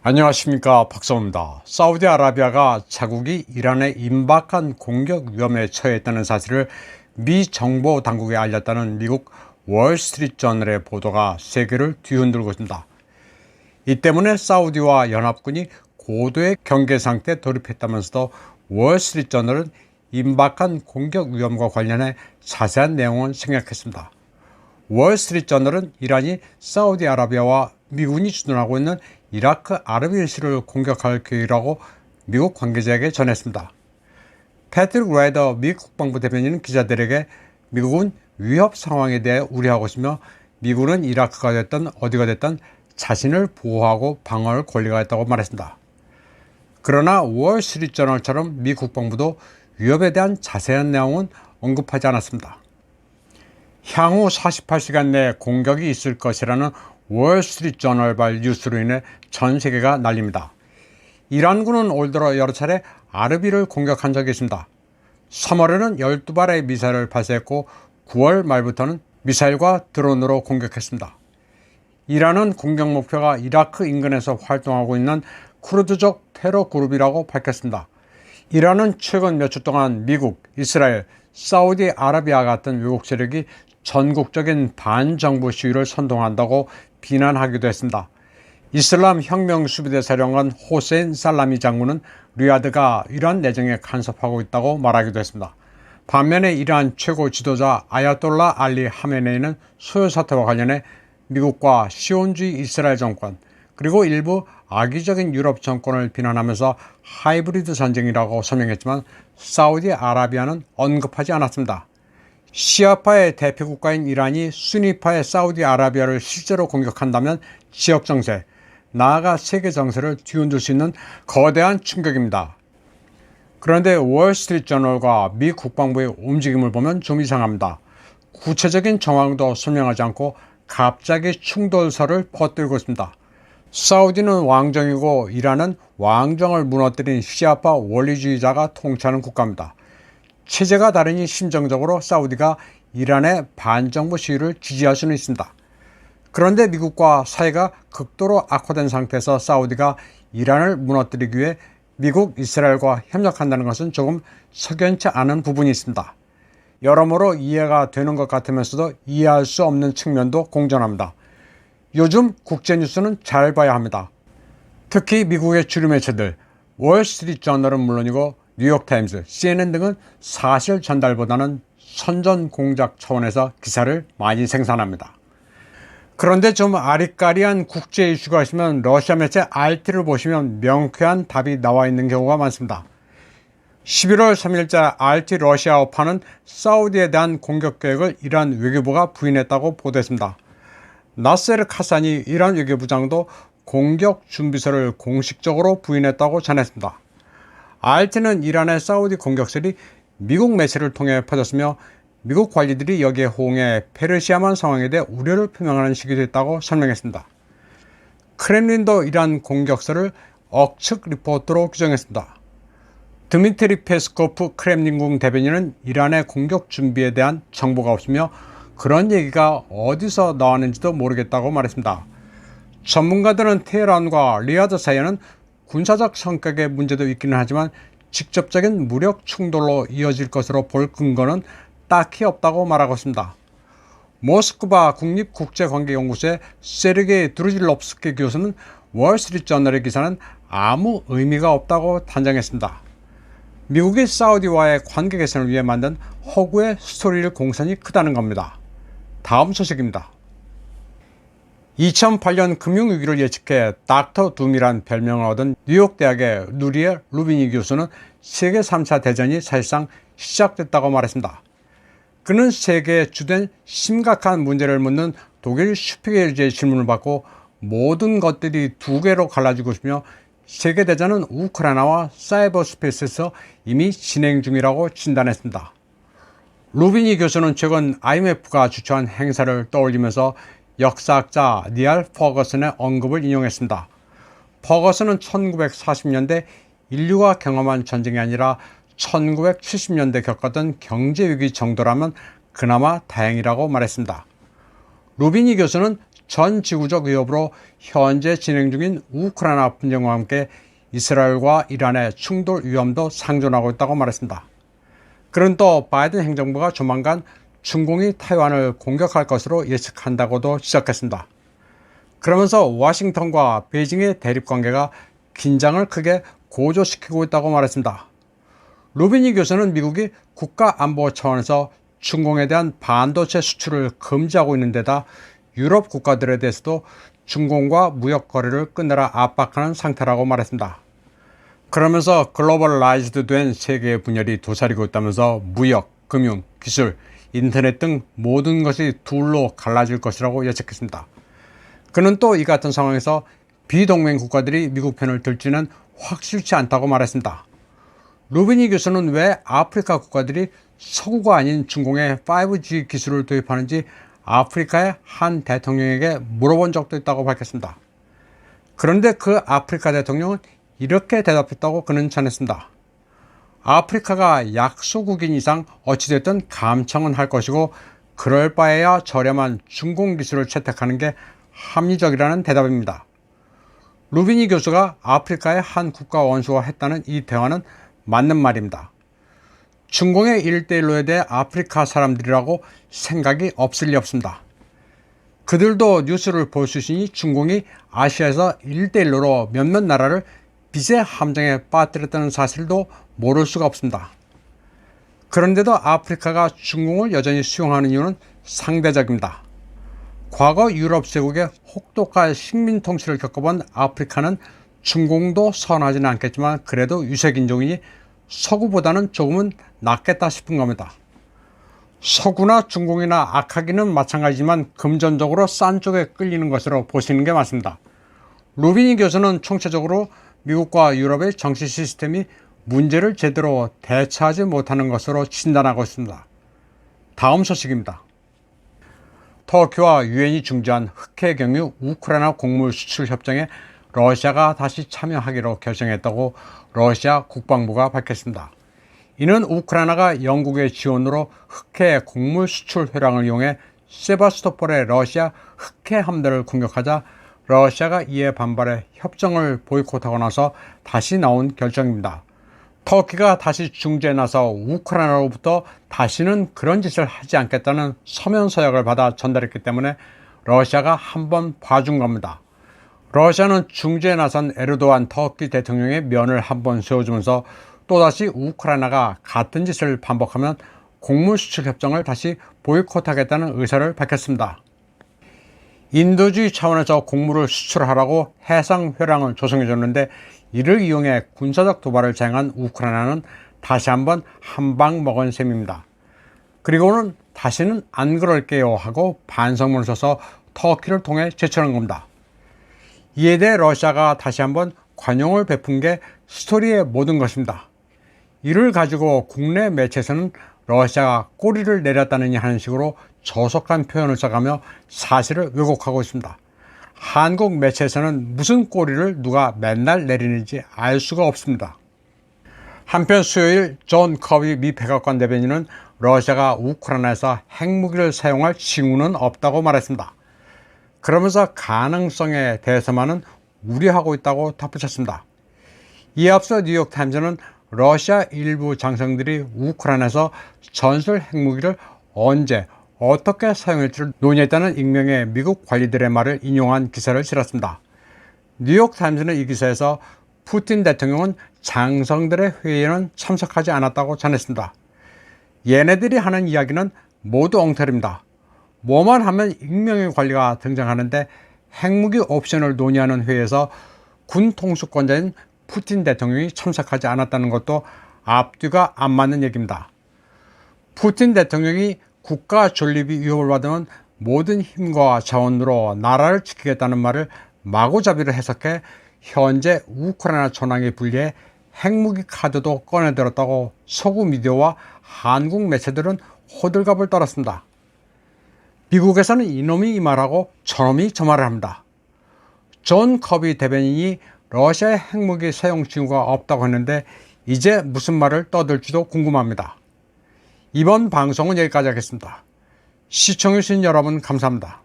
안녕하십니까, 박성호입니다. 사우디아라비아가 자국이 이란의 임박한 공격 위험에 처했다는 사실을 미 정보 당국에 알렸다는 미국 월스트리트저널의 보도가 세계를 뒤흔들고 있습니다. 이 때문에 사우디와 연합군이 고도의 경계 상태에 돌입했다면서도 월스트리트저널은 임박한 공격 위험과 관련해 자세한 내용을 생략했습니다. 월스트리트저널은 이란이 사우디아라비아와 미군이 주둔하고 있는 이라크 아르빌시를 공격할 계획이라고 미국 관계자에게 전했습니다. 패트릭 라이더 미 국방부 대변인은 기자들에게 미국은 위협 상황에 대해 우려하고 있으며 미군은 이라크가 됐든 어디가 됐든 자신을 보호하고 방어할 권리가 있다고 말했습니다. 그러나 월스트리트저널처럼 미 국방부도 위협에 대한 자세한 내용은 언급하지 않았습니다. 향후 48시간 내에 공격이 있을 것이라는 월스트리트저널발 뉴스로 인해 전 세계가 난립니다. 이란군은 올 들어 여러 차례 아르빌을 공격한 적이 있습니다. 3월에는 12발의 미사일을 발사했고 9월 말부터는 미사일과 드론으로 공격했습니다. 이란은 공격 목표가 이라크 인근에서 활동하고 있는 쿠르드족 테러 그룹이라고 밝혔습니다. 이란은 최근 몇 주 동안 미국, 이스라엘, 사우디아라비아 같은 외국 세력이 전국적인 반정부 시위를 선동한다고 비난하기도 했습니다. 이슬람 혁명 수비대 사령관 호세인 살라미 장군은 리야드가 이란 내정에 간섭하고 있다고 말하기도 했습니다. 반면에 이란 최고 지도자 아야톨라 알리 하메네이는 소요 사태와 관련해 미국과 시온주의 이스라엘 정권 그리고 일부 악의적인 유럽 정권을 비난하면서 하이브리드 전쟁이라고 설명했지만 사우디아라비아는 언급하지 않았습니다. 시아파의 대표 국가인 이란이 수니파의 사우디아라비아를 실제로 공격한다면 지역 정세, 나아가 세계 정세를 뒤흔들 수 있는 거대한 충격입니다. 그런데 월스트리트저널과 미 국방부의 움직임을 보면 좀 이상합니다. 구체적인 정황도 설명하지 않고 갑자기 충돌설을 퍼뜨리고 있습니다. 사우디는 왕정이고 이란은 왕정을 무너뜨린 시아파 원리주의자가 통치하는 국가입니다. 체제가 다르니 심정적으로 사우디가 이란의 반정부 시위를 지지할 수는 있습니다. 그런데 미국과 사이가 극도로 악화된 상태에서 사우디가 이란을 무너뜨리기 위해 미국, 이스라엘과 협력한다는 것은 조금 석연치 않은 부분이 있습니다. 여러모로 이해가 되는 것 같으면서도 이해할 수 없는 측면도 공존합니다. 요즘 국제뉴스는 잘 봐야 합니다. 특히 미국의 주류 매체들, 월스트리트저널은 물론이고 뉴욕타임스, CNN 등은 사실 전달보다는 선전 공작 차원에서 기사를 많이 생산합니다. 그런데 좀 아리까리한 국제 이슈가 있으면 러시아 매체 RT를 보시면 명쾌한 답이 나와 있는 경우가 많습니다. 11월 3일자 RT 러시아어파는 사우디에 대한 공격 계획을 이란 외교부가 부인했다고 보도했습니다. 나세르 카사니 이란 외교부장도 공격 준비서를 공식적으로 부인했다고 전했습니다. RT는 이란의 사우디 공격설이 미국 매체를 통해 퍼졌으며 미국 관리들이 여기에 호응해 페르시아만 상황에 대해 우려를 표명하는 시기도 있다고 설명했습니다. 크렘린도 이란 공격설을 억측 리포트로 규정했습니다. 드미트리 페스코프 크렘린궁 대변인은 이란의 공격 준비에 대한 정보가 없으며 그런 얘기가 어디서 나왔는지도 모르겠다고 말했습니다. 전문가들은 테헤란과 리야드 사이에는 군사적 성격의 문제도 있기는 하지만 직접적인 무력 충돌로 이어질 것으로 볼 근거는 딱히 없다고 말하고 있습니다. 모스크바 국립국제관계연구소의 세르게이 드루질롭스키 교수는 월스트리트저널의 기사는 아무 의미가 없다고 단정했습니다. 미국이 사우디와의 관계 개선을 위해 만든 허구의 스토리를 공산이 크다는 겁니다. 다음 소식입니다. 2008년 금융위기를 예측해 닥터 둠이란 별명을 얻은 뉴욕대학의 누리에 루비니 교수는 세계 3차 대전이 사실상 시작됐다고 말했습니다. 그는 세계에 주된 심각한 문제를 묻는 독일 슈피겔즈의 질문을 받고 모든 것들이 두 개로 갈라지고 있으며 세계대전은 우크라이나와 사이버 스페이스에서 이미 진행 중이라고 진단했습니다. 루비니 교수는 최근 IMF가 주최한 행사를 떠올리면서 역사학자 니알 퍼거슨의 언급을 인용했습니다. 퍼거슨은 1940년대 인류가 경험한 전쟁이 아니라 1970년대 겪었던 경제위기 정도라면 그나마 다행이라고 말했습니다. 루비니 교수는 전 지구적 위협으로 현재 진행 중인 우크라이나 분쟁과 함께 이스라엘과 이란의 충돌 위험도 상존하고 있다고 말했습니다. 그는 또 바이든 행정부가 조만간 중공이 타이완을 공격할 것으로 예측한다고도 지적했습니다. 그러면서 워싱턴과 베이징의 대립관계가 긴장을 크게 고조시키고 있다고 말했습니다. 루비니 교수는 미국이 국가안보 차원에서 중공에 대한 반도체 수출을 금지하고 있는 데다 유럽 국가들에 대해서도 중공과 무역 거래를 끊으라 압박하는 상태라고 말했습니다. 그러면서 글로벌라이즈드 된 세계의 분열이 도사리고 있다면서 무역, 금융, 기술, 인터넷 등 모든 것이 둘로 갈라질 것이라고 예측했습니다. 그는 또 이 같은 상황에서 비동맹 국가들이 미국 편을 들지는 확실치 않다고 말했습니다. 루비니 교수는 왜 아프리카 국가들이 서구가 아닌 중공에 5G 기술을 도입하는지 아프리카의 한 대통령에게 물어본 적도 있다고 밝혔습니다. 그런데 그 아프리카 대통령은 이렇게 대답했다고 그는 전했습니다. 아프리카가 약소국인 이상 어찌됐든 감청은 할 것이고 그럴 바에야 저렴한 중공 기술을 채택하는 게 합리적이라는 대답입니다. 루비니 교수가 아프리카의 한 국가 원수와 했다는 이 대화는 맞는 말입니다. 중공의 1대1로에 대해 아프리카 사람들이라고 생각이 없을 리 없습니다. 그들도 뉴스를 볼 수 있으니 중공이 아시아에서 1대1로 몇몇 나라를 빚의 함정에 빠뜨렸다는 사실도 모를 수가 없습니다. 그런데도 아프리카가 중공을 여전히 수용하는 이유는 상대적입니다. 과거 유럽 제국의 혹독한 식민 통치를 겪어본 아프리카는 중공도 선하지는 않겠지만 그래도 유색인종이니 서구보다는 조금은 낫겠다 싶은 겁니다. 서구나 중공이나 악하기는 마찬가지지만 금전적으로 싼 쪽에 끌리는 것으로 보시는 게 맞습니다. 루비니 교수는 총체적으로 미국과 유럽의 정치 시스템이 문제를 제대로 대처하지 못하는 것으로 진단하고 있습니다. 다음 소식입니다. 터키와 유엔이 중재한 흑해 경유 우크라이나 곡물 수출 협정에 러시아가 다시 참여하기로 결정했다고 러시아 국방부가 밝혔습니다. 이는 우크라이나가 영국의 지원으로 흑해 곡물 수출 회랑을 이용해 세바스토폴의 러시아 흑해 함대를 공격하자 러시아가 이에 반발해 협정을 보이콧하고 나서 다시 나온 결정입니다. 터키가 다시 중재에 나서 우크라이나로부터 다시는 그런 짓을 하지 않겠다는 서면 서약을 받아 전달했기 때문에 러시아가 한번 봐준 겁니다. 러시아는 중재에 나선 에르도안 터키 대통령의 면을 한번 세워주면서 또다시 우크라이나가 같은 짓을 반복하면 곡물 수출 협정을 다시 보이콧하겠다는 의사를 밝혔습니다. 인도주의 차원에서 곡물을 수출하라고 해상 회랑을 조성해줬는데 이를 이용해 군사적 도발을 자행한 우크라이나는 다시 한번 한 방 먹은 셈입니다. 그리고는 다시는 안 그럴게요 하고 반성문을 써서 터키를 통해 제출한 겁니다. 이에 대해 러시아가 다시 한번 관용을 베푼 게 스토리의 모든 것입니다. 이를 가지고 국내 매체에서는 러시아가 꼬리를 내렸다느니 하는 식으로 저속한 표현을 써가며 사실을 왜곡하고 있습니다. 한국 매체에서는 무슨 꼬리를 누가 맨날 내리는지 알 수가 없습니다. 한편 수요일 존 커비 미 백악관 대변인은 러시아가 우크라이나에서 핵무기를 사용할 징후는 없다고 말했습니다. 그러면서 가능성에 대해서만은 우려하고 있다고 덧붙였습니다. 이에 앞서 뉴욕타임즈는 러시아 일부 장성들이 우크라이나에서 전술 핵무기를 언제 어떻게 사용할지를 논의했다는 익명의 미국 관리들의 말을 인용한 기사를 실었습니다. 뉴욕타임즈는 이 기사에서 푸틴 대통령은 장성들의 회의에는 참석하지 않았다고 전했습니다. 얘네들이 하는 이야기는 모두 엉터리입니다. 뭐만 하면 익명의 관리가 등장하는데 핵무기 옵션을 논의하는 회의에서 군 통수권자인 푸틴 대통령이 참석하지 않았다는 것도 앞뒤가 안 맞는 얘기입니다. 푸틴 대통령이 국가 존립이 위협을 받으면 모든 힘과 자원으로 나라를 지키겠다는 말을 마구잡이로 해석해 현재 우크라이나 전황에 불리해 핵무기 카드도 꺼내들었다고 서구 미디어와 한국 매체들은 호들갑을 떨었습니다. 미국에서는 이놈이 이 말하고 저놈이 저 말을 합니다. 존 커비 대변인이 러시아의 핵무기 사용 징후가 없다고 했는데 이제 무슨 말을 떠들지도 궁금합니다. 이번 방송은 여기까지 하겠습니다. 시청해주신 여러분 감사합니다.